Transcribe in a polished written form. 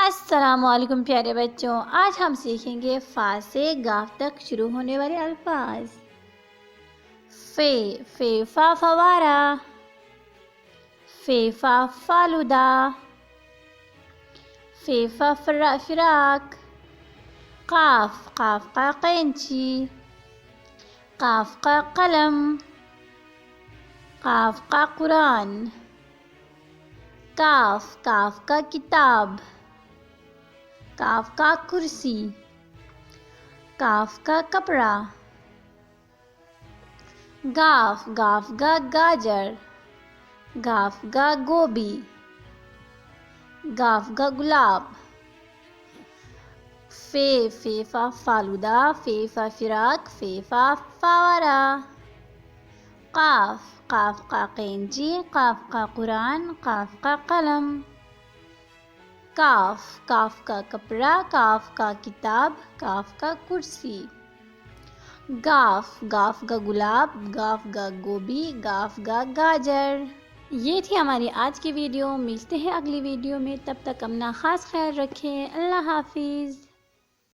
السلام علیکم پیارے بچوں، آج ہم سیکھیں گے فا سے گاف تک شروع ہونے والے الفاظ۔ فے فا فوارہ، فے فا فالودہ، فے فا فراق، قاف کا قینچی، قاف کا قلم، قاف کا قرآن، کاف کا کتاب، کاف کا کرسی، کاف کا کپڑا، گاف کا گاجر، گاف کا گوبھی، گاف کا گلاب، فے فا فالودہ، فے فا فراق، فے فا فاورہ، قاف کا قینچی، قاف کا قرآن، قاف کا قلم، کاف کا کپڑا، کاف کا کتاب، کاف کا کرسی، گاف کا گلاب، گاف کا گوبھی، گاف کا گاجر۔ یہ تھی ہماری آج کی ویڈیو، ملتے ہیں اگلی ویڈیو میں، تب تک اپنا خاص خیال رکھیں، اللہ حافظ۔